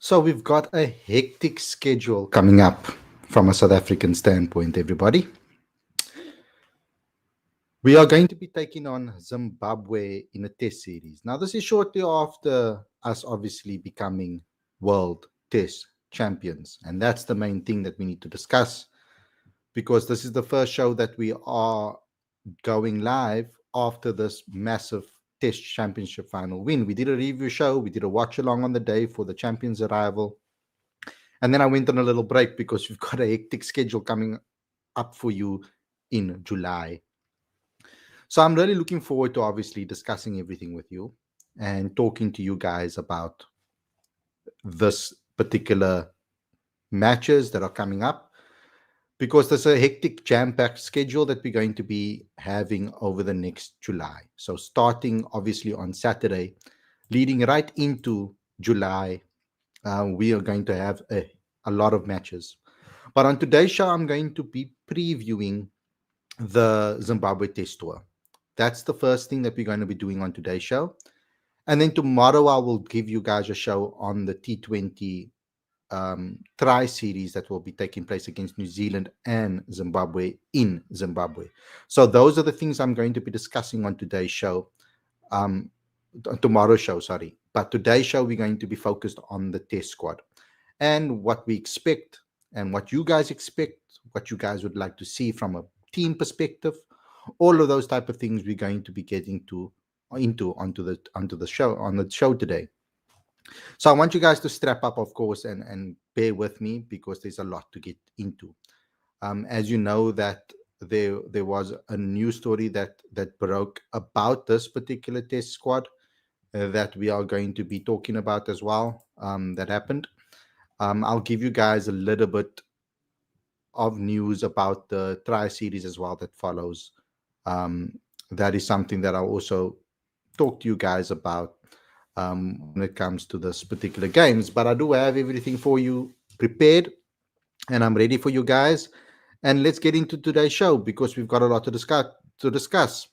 So we've got a hectic schedule coming up from a South African standpoint, everybody. We are going to be taking on Zimbabwe in a test series. Now, this is shortly after us obviously becoming world test champions. And that's the main thing that we need to discuss because this is the first show that we are going live after this massive test championship final win. We did a review show, we did a watch along on the day for the champions arrival. And then I went on a little break because we've got a hectic schedule coming up for you in July. So I'm really looking forward to obviously discussing everything with you and talking to you guys about this particular matches that are coming up because there's a hectic jam-packed schedule that we're going to be having over the next July. So starting obviously on Saturday, leading right into July, we are going to have a lot of matches. But on today's show, I'm going to be previewing the Zimbabwe Test Tour. That's the first thing that we're going to be doing on today's show. And then tomorrow, I will give you guys a show on the T20 tri series that will be taking place against New Zealand and Zimbabwe in Zimbabwe. So those are the things I'm going to be discussing on today's show. Tomorrow's show, sorry. But today's show, we're going to be focused on the test squad and what we expect and what you guys expect, what you guys would like to see from a team perspective. All of those type of things we're going to be getting onto the show today. So I want you guys to strap up, of course, and bear with me because there's a lot to get into. As you know, that there was a news story that broke about this particular test squad that we are going to be talking about as well. That happened. I'll give you guys a little bit of news about the tri series as well that follows. That is something that I'll also talk to you guys about when it comes to this particular games. But I do have everything for you prepared, and I'm ready for you guys. And let's get into today's show because we've got a lot to discuss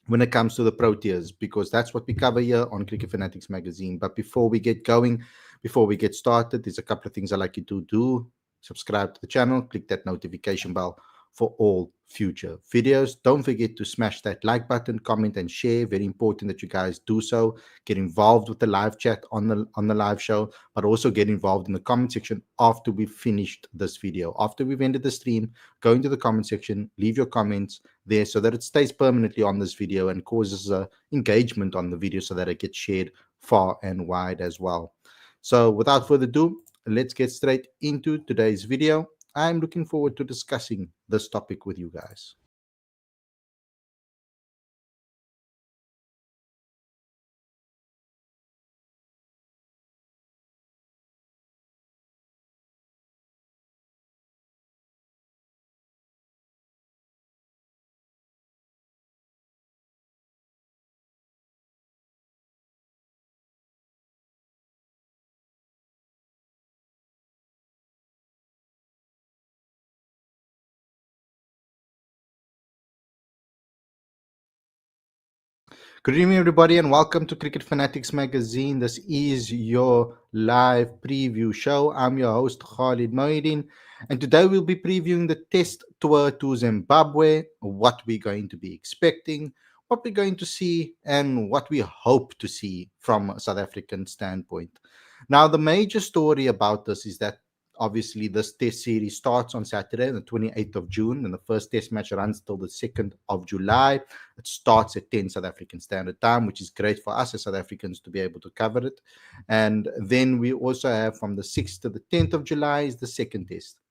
when it comes to the Proteas, because that's what we cover here on Cricket Fanatics magazine. But before we get going, before we get started, there's a couple of things I'd like you to do. Subscribe to the channel, click that notification bell for all future videos. Don't forget to smash that like button, comment, and share. Very important that you guys do so. Get involved with the live chat on the live show, but also get involved in the comment section after we've finished this video. After we've ended the stream, go into the comment section, leave your comments there so that it stays permanently on this video and causes engagement on the video so that it gets shared far and wide as well. So without further ado, let's get straight into today's video. I'm looking forward to discussing this topic with you guys. Good evening, everybody, and welcome to Cricket Fanatics magazine. This is your live preview show. I'm your host, Khalid Mohideen, and today we'll be previewing the test tour to Zimbabwe, what we're going to be expecting, what we're going to see, and what we hope to see from a South African standpoint. Now, the major story about this is that obviously this test series starts on Saturday, the 28th of June, and the first test match runs till the 2nd of July. It starts at 10 South African Standard Time, which is great for us as South Africans to be able to cover it. And then we also have from the 6th to the 10th of July is the second test,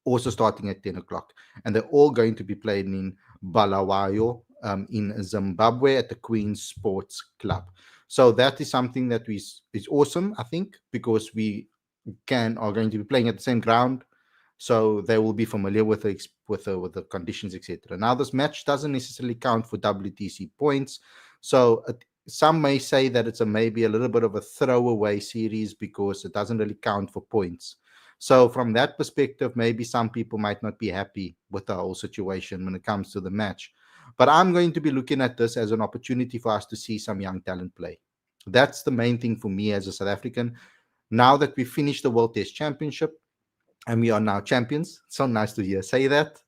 also starting at 10 o'clock. And they're all going to be played in Bulawayo in Zimbabwe at the Queen's Sports Club. So that is something that is awesome, I think, because we are going to be playing at the same ground, so they will be familiar with the conditions, etc. Now, this match doesn't necessarily count for WTC points, so some may say that it's maybe a little bit of a throwaway series because it doesn't really count for points. So from that perspective, maybe some people might not be happy with the whole situation when it comes to the match. But I'm going to be looking at this as an opportunity for us to see some young talent play. That's the main thing for me as a South African. Now that we finished the World Test Championship and we are now champions, it's so nice to hear say that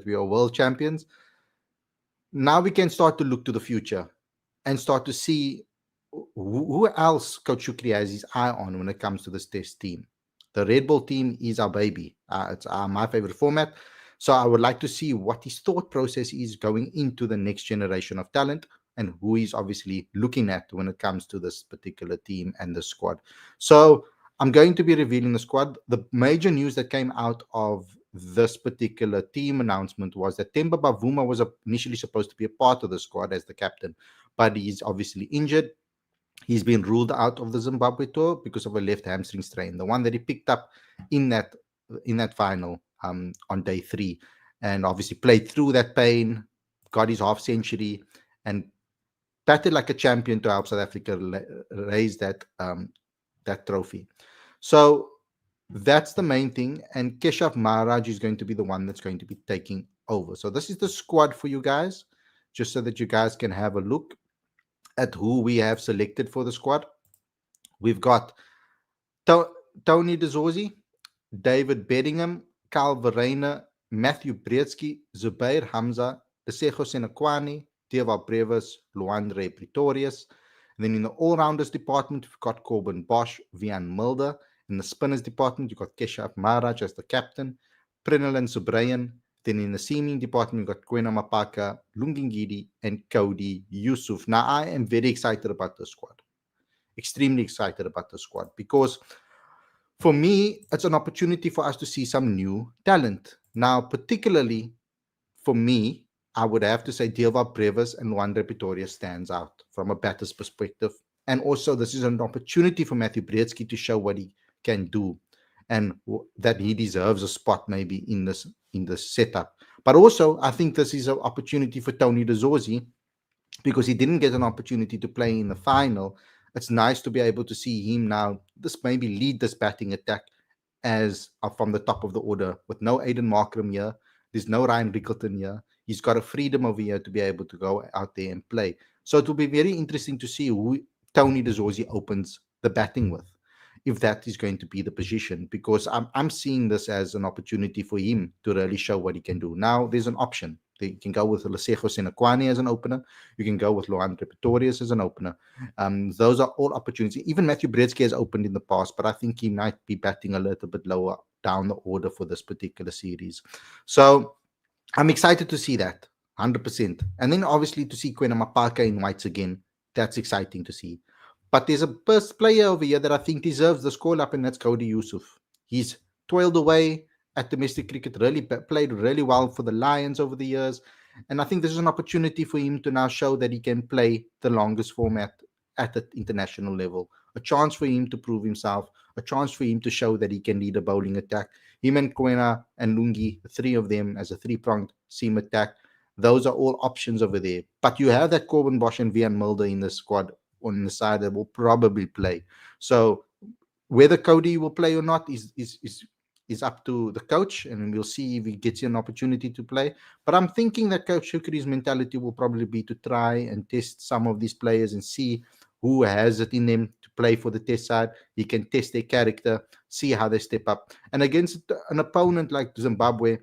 we are world champions. Now we can start to look to the future and start to see who else Coach Shukri has his eye on when it comes to this test team. The Red Bull team is our baby. It's my favorite format. So I would like to see what his thought process is going into the next generation of talent and who he's obviously looking at when it comes to this particular team and the squad. So I'm going to be revealing the squad. The major news that came out of this particular team announcement was that Temba Bavuma was initially supposed to be a part of the squad as the captain, but he's obviously injured. He's been ruled out of the Zimbabwe tour because of a left hamstring strain, the one that he picked up in that final on day 3, and obviously played through that pain, got his half century, and batted like a champion to help South Africa raise that trophy. So that's the main thing, and Keshav Maharaj is going to be the one that's going to be taking over. So this is the squad for you guys, just so that you guys can have a look at who we have selected for the squad. We've got Tony Dezorzi, David Bedingham, Carl Verreynne, Matthew Brzezinski, Zubair Hamza, Lesego Senekwani, Dewald Brevis, Luandre Pretorius. And then in the all-rounders department, we've got Corbin Bosch, Vian Mulder. In the spinners department, you've got Keshav Maharaj as the captain, Prinalyn Subrayan. Then in the seaming department, we've got Kwena Mapaka, Lungingidi, and Cody Yusuf. Now, I am very excited about this squad. Extremely excited about the squad because for me, it's an opportunity for us to see some new talent. Now, particularly for me, I would have to say Dewald Brevis and Luandre Pretorius stands out from a batter's perspective. And also, this is an opportunity for Matthew Brzezinski to show what he can do and that he deserves a spot maybe in this setup. But also, I think this is an opportunity for Tony Dezorzi because he didn't get an opportunity to play in the final. It's nice to be able to see him now this maybe lead this batting attack as from the top of the order with no Aiden Markram here. There's no Ryan Rickleton here. He's got a freedom over here to be able to go out there and play. So it will be very interesting to see who Tony Dezorzi opens the batting with, if that is going to be the position, because I'm seeing this as an opportunity for him to really show what he can do. Now, there's an option. You can go with Lesego Senekwani as an opener. You can go with Luandre Pretorius as an opener. Those are all opportunities. Even Matthew Brzezinski has opened in the past, but I think he might be batting a little bit lower down the order for this particular series. So I'm excited to see that, 100%. And then obviously to see Kwena Mapaka in whites again, that's exciting to see. But there's a first player over here that I think deserves the score up, and that's Cody Yusuf. He's toiled away at domestic cricket, really played really well for the Lions over the years. And I think this is an opportunity for him to now show that he can play the longest format at the international level. A chance for him to prove himself, a chance for him to show that he can lead a bowling attack. Him and Kwena and Lungi, the three of them as a three-pronged seam attack, those are all options over there. But you have that Corbin Bosch and Vian Mulder in the squad on the side that will probably play. So whether Cody will play or not is up to the coach, and we'll see if he gets an opportunity to play. But I'm thinking that Coach Shukri's mentality will probably be to try and test some of these players and see who has it in them to play for the test side. He can test their character, see how they step up. And against an opponent like Zimbabwe,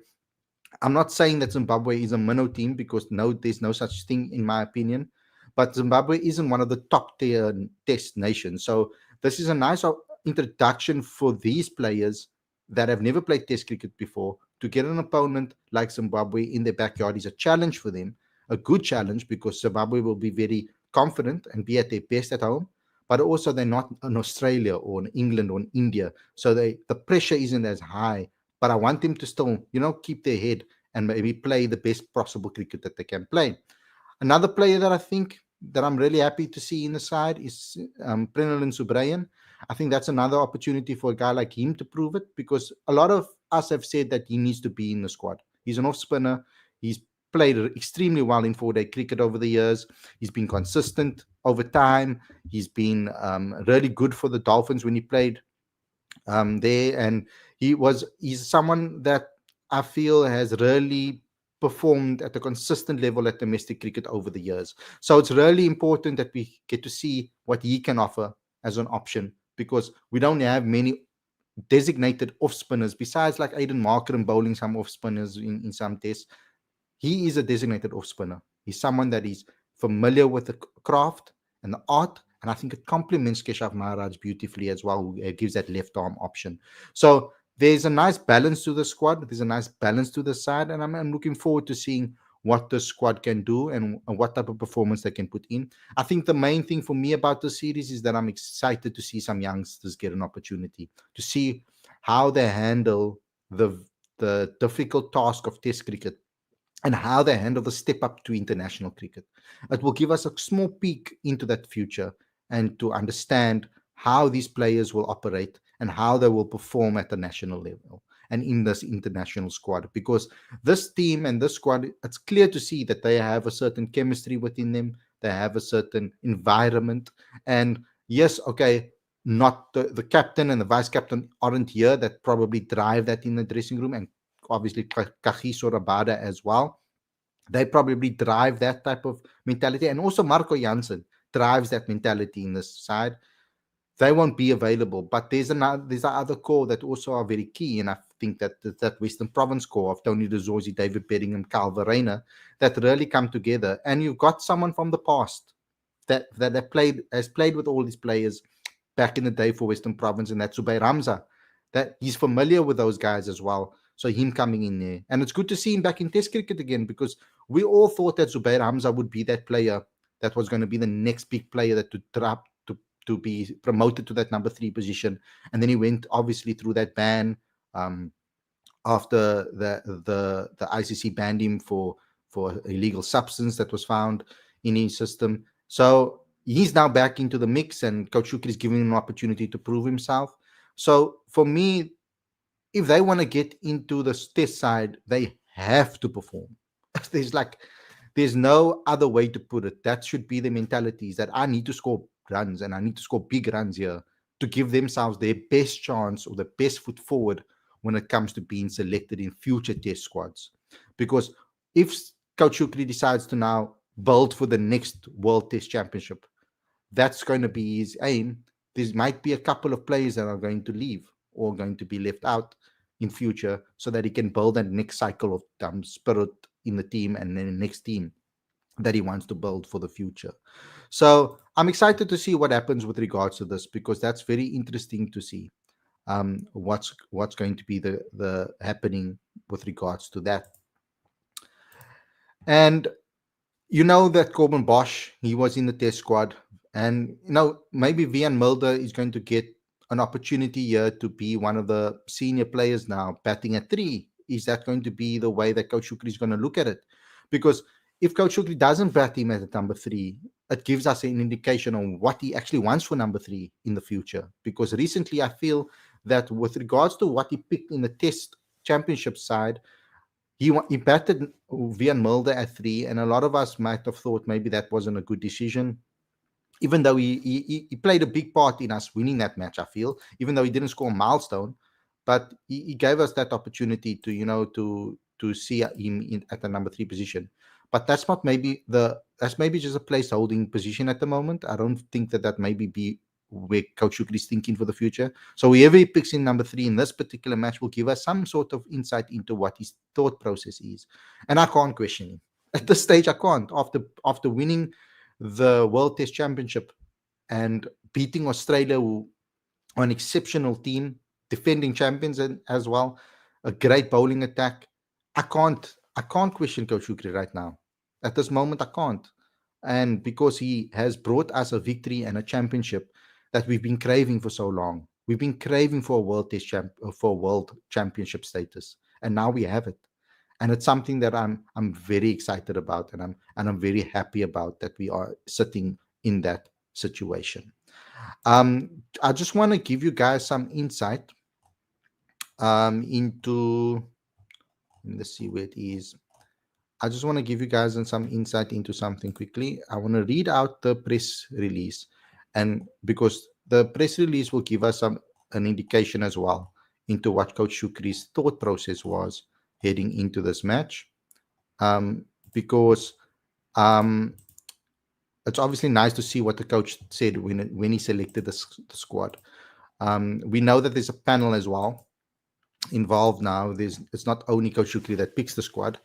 I'm not saying that Zimbabwe is a minnow team, because there's no such thing in my opinion. But Zimbabwe isn't one of the top tier test nations. So this is a nice introduction for these players that have never played test cricket before. To get an opponent like Zimbabwe in their backyard is a challenge for them, a good challenge, because Zimbabwe will be very confident and be at their best at home. But also they're not in Australia or in England or in India. So the pressure isn't as high. But I want them to still, keep their head and maybe play the best possible cricket that they can play. Another player that I think that I'm really happy to see in the side is Prinalyn Subrayan. I think that's another opportunity for a guy like him to prove it, because a lot of us have said that he needs to be in the squad. He's an off spinner. He's played extremely well in 4-day cricket over the years. He's been consistent over time. He's been really good for the Dolphins when he played there, and he's someone that I feel has really performed at a consistent level at domestic cricket over the years. So it's really important that we get to see what he can offer as an option because we don't have many designated off spinners besides like Aiden Markram bowling some off spinners in some tests. He is a designated off spinner. He's someone that is familiar with the craft and the art, and I think it complements Keshav Maharaj beautifully as well, who gives that left arm option. So there's a nice balance to the squad. There's a nice balance to the side, and I'm looking forward to seeing what the squad can do and what type of performance they can put in. I think the main thing for me about the series is that I'm excited to see some youngsters get an opportunity to see how they handle the difficult task of Test cricket and how they handle the step up to international cricket. It will give us a small peek into that future and to understand how these players will operate and how they will perform at the national level and in this international squad. Because this team and this squad, it's clear to see that they have a certain chemistry within them, they have a certain environment. And yes, okay, not the captain and the vice captain aren't here that probably drive that in the dressing room, and obviously Kagiso Rabada as well. They probably drive that type of mentality. And also Marco Jansen drives that mentality in this side. They won't be available, but there's other core that also are very key. And I think that Western Province core of Tony De Zorzi, David Bedingham, Cal Verreynne, that really come together. And you've got someone from the past that has played with all these players back in the day for Western Province, and that's Zubair Hamza. That he's familiar with those guys as well. So him coming in there, and it's good to see him back in Test cricket again, because we all thought that Zubair Hamza would be that player that was going to be the next big player that to drop to be promoted to that number 3 position, and then he went obviously through that ban after the ICC banned him for illegal substance that was found in his system. So he's now back into the mix, and Coach Shukri is giving him an opportunity to prove himself. So for me, if they want to get into the test side, they have to perform. There's no other way to put it. That should be the mentality, is that I need to score runs, and I need to score big runs here to give themselves their best chance or the best foot forward when it comes to being selected in future test squads. Because if Coach Shukri decides to now build for the next World Test Championship, that's going to be his aim. There might be a couple of players that are going to leave or going to be left out in future, so that he can build that next cycle of spirit in the team and then the next team that he wants to build for the future. So I'm excited to see what happens with regards to this, because that's very interesting to see what's going to be the happening with regards to that. And you know that Corbin Bosch, he was in the test squad, and maybe Vian Mulder is going to get an opportunity here to be one of the senior players now, batting at 3. Is that going to be the way that Coach Shukri is going to look at it? Because if Coach Shukri doesn't bat him at number 3, it gives us an indication on what he actually wants for number 3 in the future. Because recently I feel that with regards to what he picked in the test championship side, he batted Vian Mulder at 3, and a lot of us might have thought maybe that wasn't a good decision, even though he played a big part in us winning that match, I feel, even though he didn't score a milestone. But he gave us that opportunity to see him at the number 3 position. But that's maybe just a place holding position at the moment. I don't think that maybe be where Coach Shukri is thinking for the future. So whoever he picks in number 3 in this particular match will give us some sort of insight into what his thought process is. And I can't question him. At this stage, I can't. After winning the World Test Championship and beating Australia, who are an exceptional team, defending champions as well, a great bowling attack, I can't question Coach Shukri right now. At this moment, I can't. And because he has brought us a victory and a championship that we've been craving for so long. We've been craving for a world championship status, and now we have it. And it's something that I'm very excited about, and I'm very happy about that we are sitting in that situation. I just want to give you guys some insight into. Let's see where it is. I just want to give you guys some insight into something quickly. I want to read out the press release, and because the press release will give us an indication as well into what Coach Shukri's thought process was heading into this match. Because it's obviously nice to see what the coach said when he selected the squad. We know that there's a panel as well involved now. It's not only Coach Shukri that picks the squad.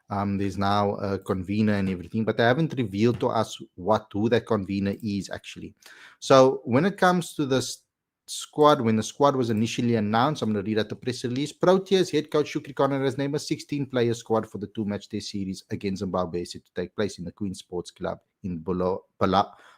There's now a convener and everything, but they haven't revealed to us who that convener is actually. So when it comes to this squad, when the squad was initially announced, I'm going to read out the press release. Proteas head coach Shukri Khan has named a 16-player squad for the two-match test series against Zimbabwe set to take place in the Queen Sports Club in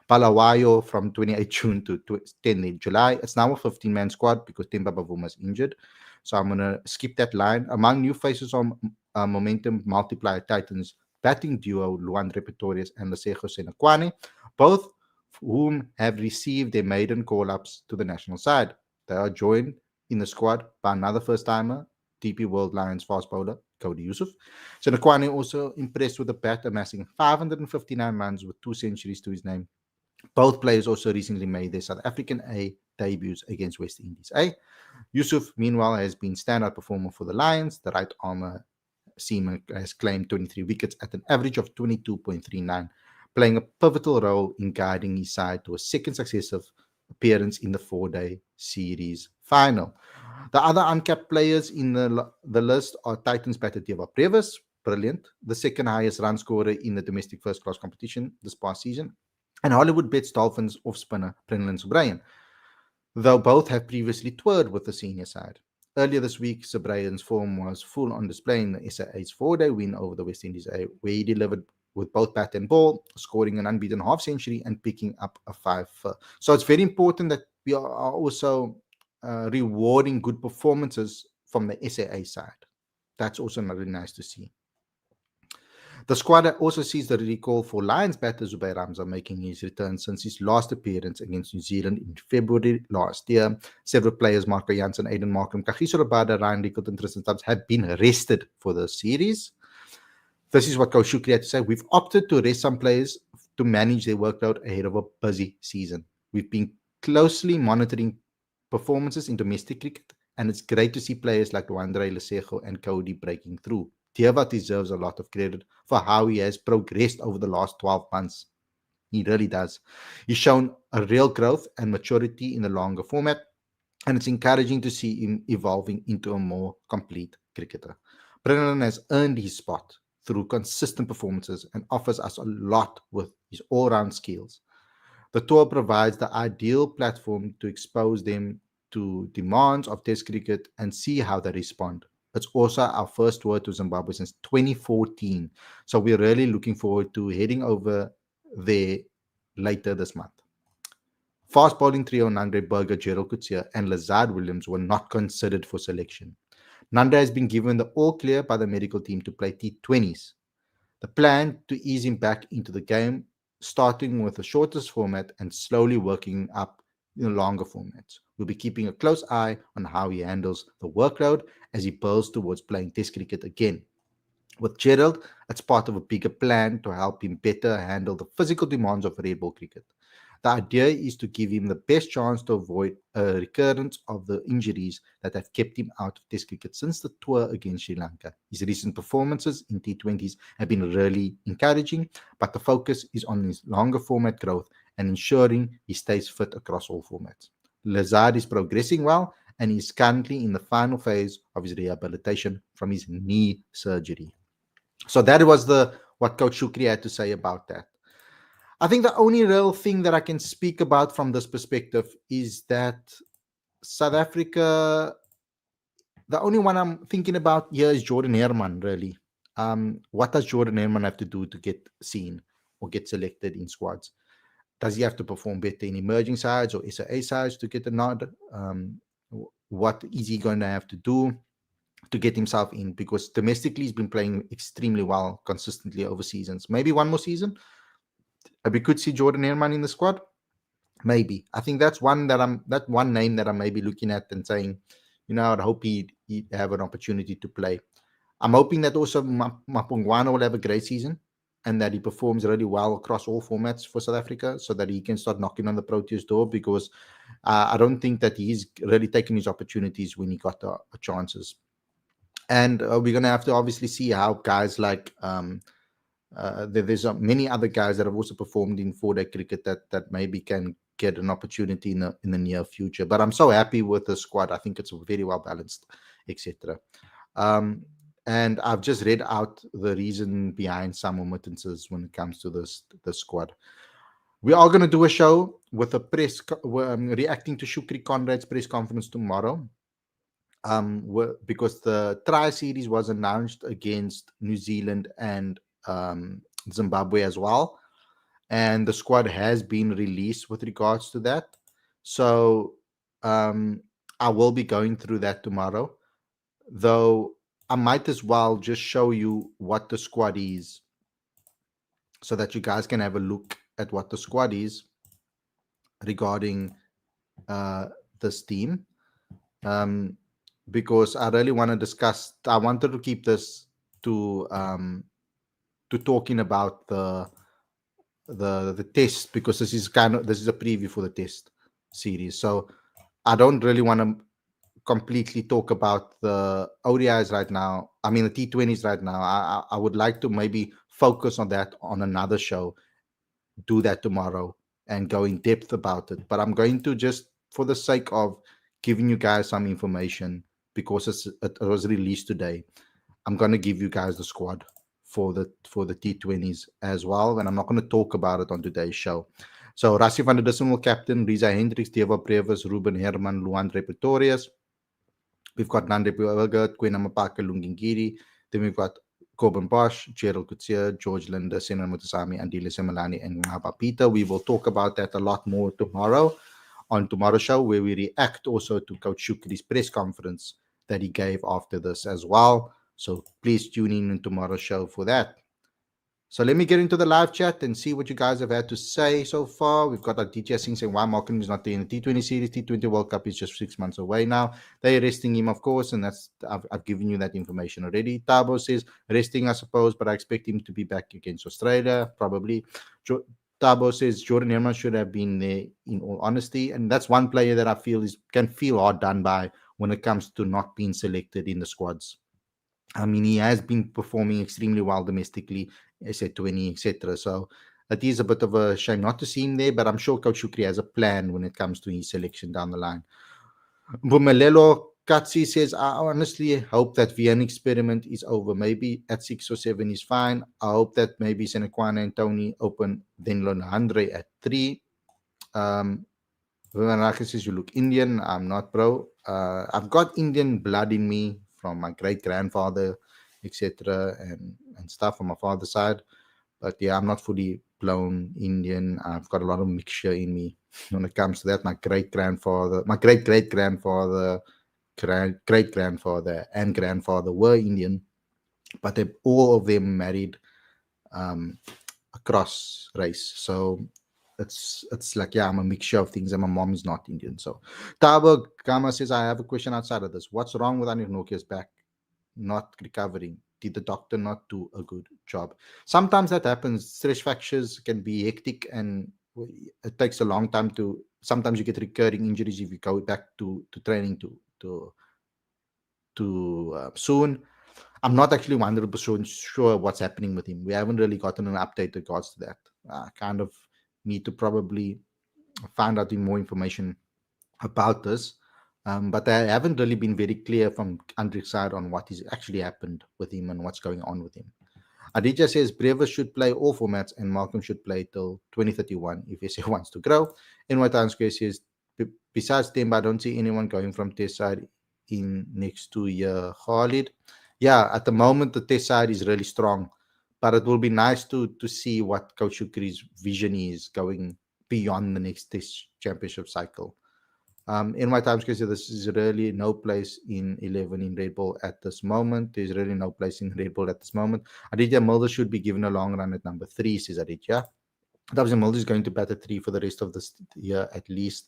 Bulawayo from 28 June to 10 July. It's now a 15-man squad because Temba Bavuma is injured. So I'm going to skip that line. Among new faces on Momentum Multiplier Titans batting duo Luandre Pretorius and Lesego Senekwane, both whom have received their maiden call-ups to the national side. They are joined in the squad by another first-timer, DP World Lions fast bowler Cody Yusuf. Senekwane also impressed with the bat, amassing 559 runs with 2 centuries to his name. Both players also recently made their South African A debuts against West Indies A. Yusuf, meanwhile, has been standout performer for the Lions. The right armer seamer has claimed 23 wickets at an average of 22.39, playing a pivotal role in guiding his side to a second successive appearance in the 4-day series final. The other uncapped players in the list are Titans batter Deva Previs, brilliant, the second highest run scorer in the domestic first-class competition this past season, and Hollywood Bets Dolphins off-spinner Brendan Subrayan, though both have previously toured with the senior side. Earlier this week, Subrayan's form was full on display in the SAA's 4-day win over the West Indies A, where he delivered with both bat and ball, scoring an unbeaten half-century and picking up a 5. So it's very important that we are also rewarding good performances from the SAA side. That's also really nice to see. The squad also sees the recall for Lions batter Zubair Ramza making his return since his last appearance against New Zealand in February last year. Several players, Marco Jansen, Aiden Markham, Kagiso Rabada, Ryan Rickert, and Tristan Stubbs, have been rested for the series. This is what Coach Shukri had to say. We've opted to rest some players to manage their workload ahead of a busy season. We've been closely monitoring performances in domestic cricket, and it's great to see players like Luandre, Lesego, and Cody breaking through. Deva deserves a lot of credit for how he has progressed over the last 12 months. He really does. He's shown a real growth and maturity in the longer format, and it's encouraging to see him evolving into a more complete cricketer. Brennan has earned his spot through consistent performances and offers us a lot with his all-round skills. The tour provides the ideal platform to expose them to demands of Test cricket and see how they respond. It's also our first tour to Zimbabwe since 2014. So we're really looking forward to heading over there later this month. Fast bowling trio Nandre Berger, Gerald Coetzee, and Lazard Williams were not considered for selection. Nanda has been given the all clear by the medical team to play T20s. The plan to ease him back into the game, starting with the shortest format and slowly working up in the longer formats. We'll be keeping a close eye on how he handles the workload as he builds towards playing Test cricket again. With Gerald, it's part of a bigger plan to help him better handle the physical demands of red ball cricket. The idea is to give him the best chance to avoid a recurrence of the injuries that have kept him out of Test cricket since the tour against Sri Lanka. His recent performances in T20s have been really encouraging, but the focus is on his longer format growth and ensuring he stays fit across all formats. Lazard is progressing well and is currently in the final phase of his rehabilitation from his knee surgery. So that was what Coach Shukri had to say about that. I think the only real thing that I can speak about from this perspective is that South Africa, the only one I'm thinking about here is Jordan Herman, really. What does Jordan Herman have to do to get seen or get selected in squads? Does he have to perform better in emerging sides or SAA sides to get a nod? What is he going to have to do to get himself in? Because domestically, he's been playing extremely well consistently over seasons. Maybe one more season. We could see Jordan Herman in the squad. Maybe. I think that's one name that I'm maybe looking at and saying, I'd hope he'd have an opportunity to play. I'm hoping that also Mapungwana will have a great season and that he performs really well across all formats for South Africa so that he can start knocking on the Proteas door, because I don't think that he's really taken his opportunities when he got the chances. And we're going to have to obviously see how guys like there's many other guys that have also performed in 4-day cricket that maybe can get an opportunity in the near future. But I'm so happy with the squad. I think it's very well balanced, etc. Um, and I've just read out the reason behind some omittances when it comes to the squad. We are going to do a show with a reacting to Shukri Conrad's press conference tomorrow. Because the tri series was announced against New Zealand and Zimbabwe as well, and the squad has been released with regards to that. So I will be going through that tomorrow, though I might as well just show you what the squad is so that you guys can have a look at what the squad is regarding uh, this team. Because I really want to discuss. I wanted to keep this to talking about the test, because this is a preview for the test series. So I don't really want to completely talk about the ODIs right now. I mean the T20s right now. I would like to maybe focus on that on another show. Do that tomorrow and go in depth about it. But I'm going to, just for the sake of giving you guys some information, because it was released today, I'm going to give you guys the squad for the T20s as well, and I'm not going to talk about it on today's show. So Rassie van der Dussen will captain, Riza Hendricks, Deva Previs, Ruben Herman, Luandre Pretorius. We've got Nande Pioga, Queen Amapaka, Lungingiri. Then we've got Coben Bosch, Gerald Kutsia, George Linda, Senan Mutasami, Andile Semalani, and Ngaba Peter. We will talk about that a lot more tomorrow on tomorrow's show, where we react also to Coach Shukri's press conference that he gave after this as well. So please tune in tomorrow's show for that. So let me get into the live chat and see what you guys have had to say so far. We've got DJ Singh saying why Malcolm is not there in the T20 series. T20 World Cup is just 6 months away now. They're resting him, of course, and I've given you that information already. Tabo says resting, I suppose, but I expect him to be back against Australia, probably. Tabo says Jordan Herman should have been there, in all honesty, and that's one player that I feel can feel hard done by when it comes to not being selected in the squads. I mean, he has been performing extremely well domestically, SA20, etc. So it is a bit of a shame not to see him there, but I'm sure Coach Shukri has a plan when it comes to his selection down the line. Bumelelo Katsi says, I honestly hope that Vienna experiment is over. Maybe at 6 or 7 is fine. I hope that maybe Senekwana and Tony open, then Lonandre at 3. Vivanaka says, you look Indian. I'm not, bro. I've got Indian blood in me from my great-grandfather, etc., and stuff from my father's side. But yeah, I'm not fully blown Indian. I've got a lot of mixture in me when it comes to that. My great-grandfather, my great-great-grandfather, great-grandfather, and grandfather were Indian, but all of them married across race. So it's like, yeah, I'm a mixture of things, and my mom is not Indian. So Tabo Kama says, I have a question outside of this. What's wrong with Anil Nokia's back not recovering? Did the doctor not do a good job? Sometimes that happens. Stress fractures can be hectic, and it takes a long time to. Sometimes you get recurring injuries if you go back to training too soon. I'm not actually 100% sure what's happening with him. We haven't really gotten an update in regards to that. I kind of need to probably find out more information about this. But I haven't really been very clear from Andrik's side on what has actually happened with him and what's going on with him. Aditya says Brevis should play all formats and Malcolm should play till 2031 if SA wants to grow. And what Ansquare says, besides Temba, I don't see anyone going from test side in next 2 year. Khalid, yeah, at the moment the test side is really strong, but it will be nice to see what Coach Shukri's vision is going beyond the next test championship cycle. In my time schedule, this is really no place in 11 in Red Bull at this moment. There's really no place in Red Bull at this moment. Aditya Mulder should be given a long run at number 3, says Aditya. Aditya Mulder is going to bat at 3 for the rest of this year at least.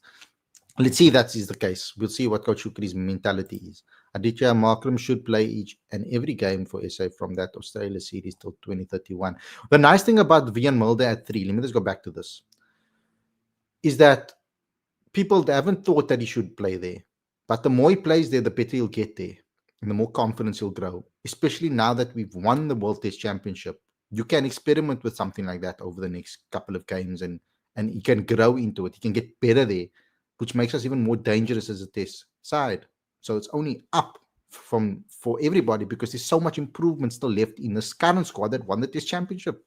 Let's see if that is the case. We'll see what Coach Shukri's mentality is. Aditya Markram should play each and every game for SA from that Australia series till 2031. The nice thing about Vian Mulder at 3, let me just go back to this, is that people haven't thought that he should play there. But the more he plays there, the better he'll get there. And the more confidence he'll grow. Especially now that we've won the World Test Championship. you can experiment with something like that over the next couple of games, and you can grow into it. You can get better there, which makes us even more dangerous as a test side. So it's only up from for everybody because there's so much improvement still left in this current squad that won the test championship.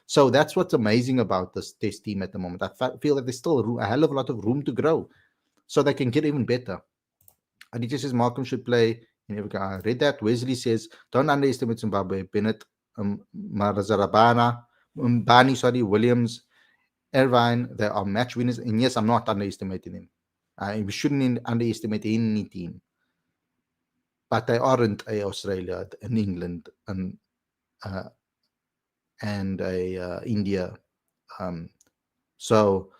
So that's what's amazing about this test team at the moment. I feel that there's still a hell of a lot of room to grow so they can get even better. Aditya says Malcolm should play in every game. I read that. Wesley says, don't underestimate Zimbabwe. Bennett, Marazarabana, Bani, sorry, Williams, Irvine, they are match winners. And yes, I'm not underestimating them. We shouldn't underestimate any team. But they aren't a Australia, an England, uh, and a India. So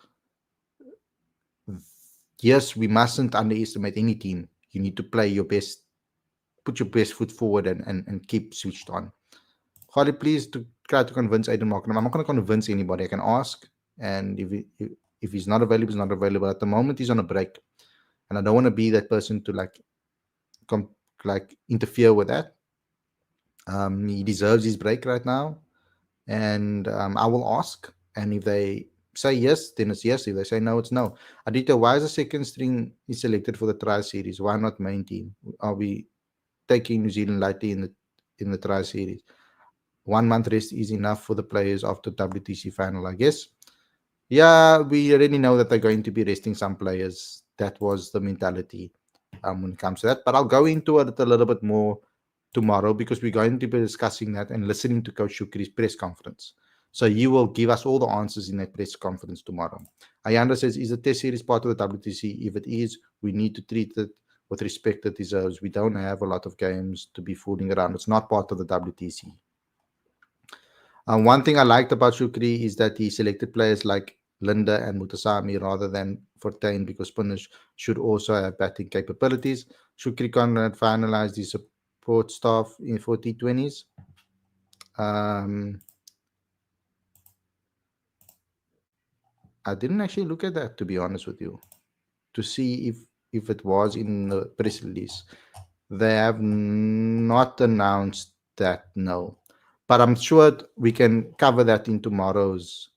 yes, we mustn't underestimate any team. You need to play your best, put your best foot forward, and keep switched on. Holly, please to try to convince Aiden Markham. I'm not going to convince anybody. I can ask, and if he's not available, he's not available. At the moment, he's on a break, and I don't want to be that person to like interfere with that. He deserves his break right now, and I will ask. And if they say yes, then it's yes. If they say no, it's no. Aditya, why is the second string is selected for the Tri Series? Why not main team? Are we taking New Zealand lightly in the Tri Series? 1 month rest is enough for the players after WTC final, I guess. Yeah, we already know that they're going to be resting some players. That was the mentality when it comes to that. But I'll go into it a little bit more tomorrow because we're going to be discussing that and listening to Coach Shukri's press conference. So you will give us all the answers in that press conference tomorrow. Ayanda says, is the test series part of the WTC? If it is, we need to treat it with respect it deserves. We don't have a lot of games to be fooling around. It's not part of the WTC. One thing I liked about Shukri is that he selected players like Linda and Mutasami rather than Fortain because spinners should also have batting capabilities. Shukri Conrad finalized his support staff for T20s. I didn't actually look at that, to be honest with you, to see if it was in the press release. They have not announced that, no. But I'm sure we can cover that in tomorrow's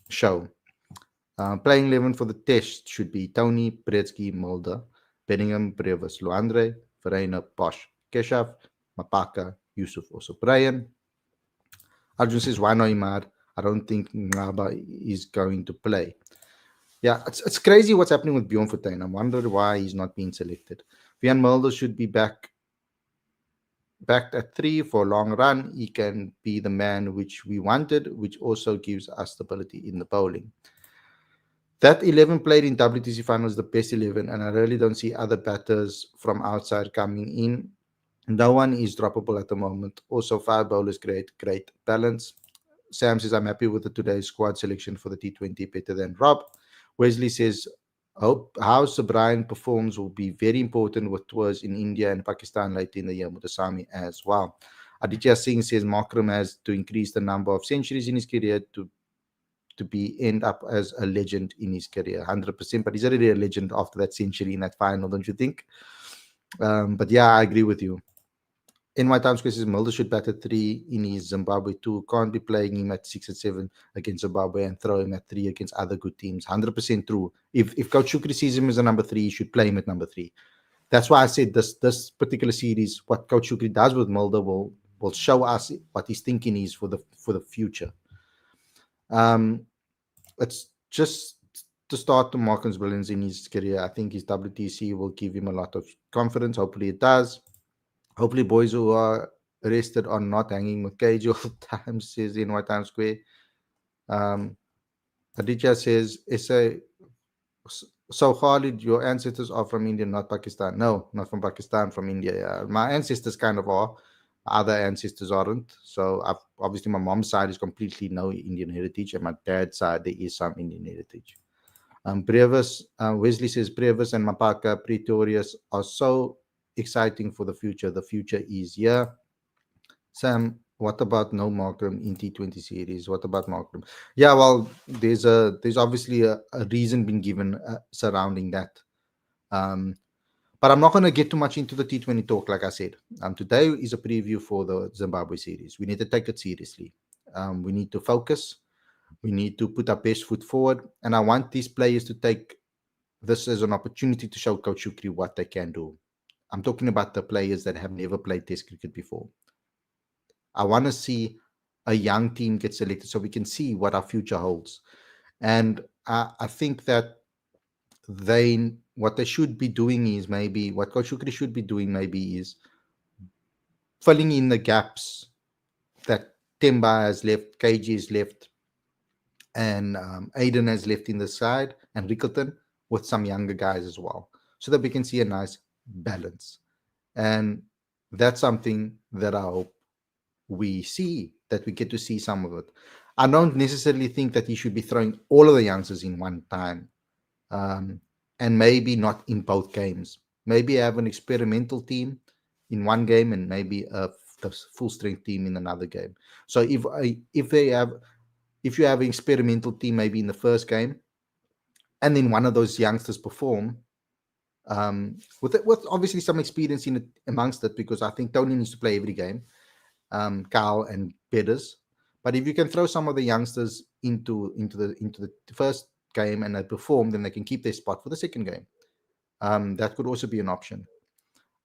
show. Playing 11 for the test should be Tony, Bretsky, Mulder, Bellingham, Brevis, Luandre, Verena, Bosch, Keshav, Mapaka, Yusuf, also Brian. Arjun says, why not Imad? I don't think Ngaba is going to play. Yeah, it's crazy what's happening with Bjorn Fortuin. I wonder why he's not being selected. Vian Mulder should be back at 3 for a long run. He can be the man which we wanted, which also gives us stability in the bowling. That 11 played in WTC finals, the best 11, and I really don't see other batters from outside coming in. No one is droppable at the moment. Also, 5 bowlers, great balance. Sam says, I'm happy with the today's squad selection for the T20, better than Rob. Wesley says, hope how Sir Brian performs will be very important with tours in India and Pakistan later in the year, Mutasami as well. Aditya Singh says Markram has to increase the number of centuries in his career to end up as a legend in his career, 100%. But he's already a legend after that century in that final, don't you think? But yeah, I agree with you. In my time says Mulder should bat at 3 in his Zimbabwe too. Can't be playing him at 6 and 7 against Zimbabwe and throw him at 3 against other good teams. 100% true. If Coach Shukri sees him as a number 3, he should play him at number 3. That's why I said this particular series, what Coach Shukri does with Mulder will show us what his thinking is for the future. It's just to start to Markham's brilliance in his career. I think his WTC will give him a lot of confidence. Hopefully it does. Hopefully boys who are arrested are not hanging with cage all the time, says in White Times Square. Aditya says, so Khalid, your ancestors are from India, not Pakistan. No, not from Pakistan, from India. Yeah. My ancestors kind of are. Other ancestors aren't. So obviously my mom's side is completely no Indian heritage, and my dad's side there is some Indian heritage. Brevis, Wesley says Brevis and Mapaka, Pretorius are so exciting for the future. The future is here. Sam, what about no Markram in T20 series? What about Markram? Yeah, well, there's obviously a reason being given surrounding that. But I'm not going to get too much into the T20 talk, like I said. Today is a preview for the Zimbabwe series. We need to take it seriously. We need to focus. We need to put our best foot forward. And I want these players to take this as an opportunity to show Coach Shukri what they can do. I'm talking about the players that have never played Test cricket before. I want to see a young team get selected so we can see what our future holds. And I think that what they should be doing is maybe what Coach Shukri should be doing maybe is filling in the gaps that Temba has left, KG has left, and Aiden has left in the side, and Rickleton with some younger guys as well, so that we can see a nice balance. And that's something that I hope we see, that we get to see some of it. I don't necessarily think that he should be throwing all of the youngsters in one time, and maybe not in both games. Maybe have an experimental team in one game and maybe the full strength team in another game. So if you have an experimental team maybe in the first game, and then one of those youngsters perform, with obviously some experience in it amongst it, because I think Tony needs to play every game, Carl and Bedders. But if you can throw some of the youngsters into the first game and they perform, then they can keep their spot for the second game. That could also be an option.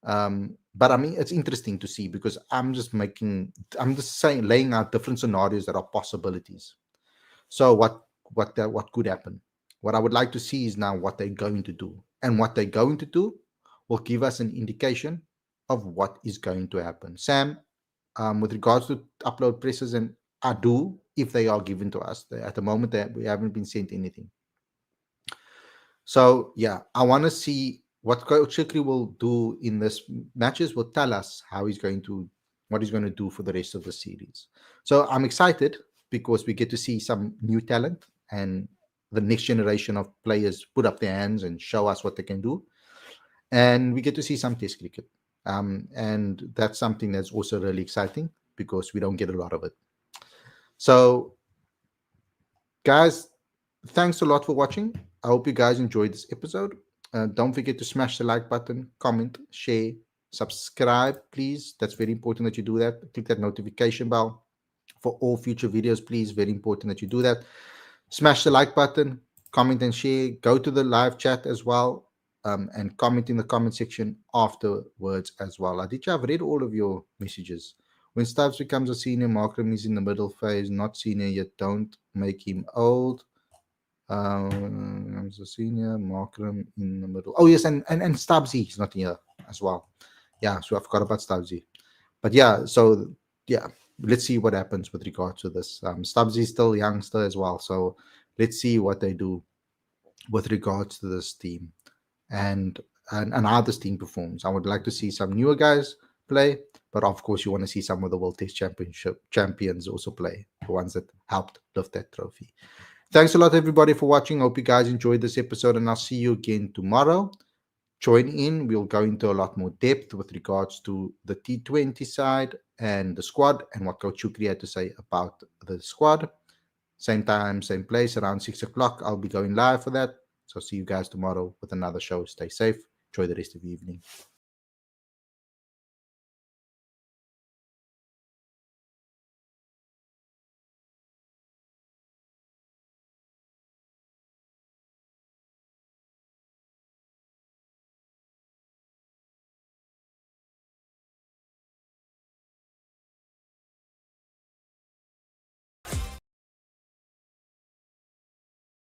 But I mean, it's interesting to see, because I'm just saying, laying out different scenarios that are possibilities. So what could happen? What I would like to see is now what they're going to do, and what they're going to do will give us an indication of what is going to happen. Sam, with regards to upload presses, and I do, if they are given to us. At the moment, that we haven't been sent anything. So yeah, I want to see what Coach Shukri will do in this matches. Will tell us what he's going to do for the rest of the series. So I'm excited because we get to see some new talent, and the next generation of players put up their hands and show us what they can do, and we get to see some Test cricket. And that's something that's also really exciting, because we don't get a lot of it. So, guys, thanks a lot for watching. I hope you guys enjoyed this episode. Don't forget to smash the like button, comment, share, subscribe, please. That's very important that you do that. Click that notification bell for all future videos, please. Very important that you do that. Smash the like button, comment and share. Go to the live chat as well, and comment in the comment section afterwards as well. Aditya, I've read all of your messages. When Stubbs becomes a senior, Markram is in the middle phase, not senior yet. Don't make him old. I'm a senior, Markram in the middle. Oh yes, and Stubbsy is not here as well. Yeah, so I forgot about Stubbsy. But yeah, so yeah, let's see what happens with regard to this. Stubbsy is still youngster as well, so let's see what they do with regards to this team, and how this team performs. I would like to see some newer guys play, but of course you want to see some of the World Test Championship champions also play, the ones that helped lift that trophy. Thanks a lot, everybody, for watching. Hope you guys enjoyed this episode, and I'll see you again tomorrow. Join in. We'll go into a lot more depth with regards to the T20 side and the squad, and what Coach Shukri had to say about the squad. Same time, same place, around 6 o'clock. I'll be going live for that. So see you guys tomorrow with another show. Stay safe. Enjoy the rest of the evening.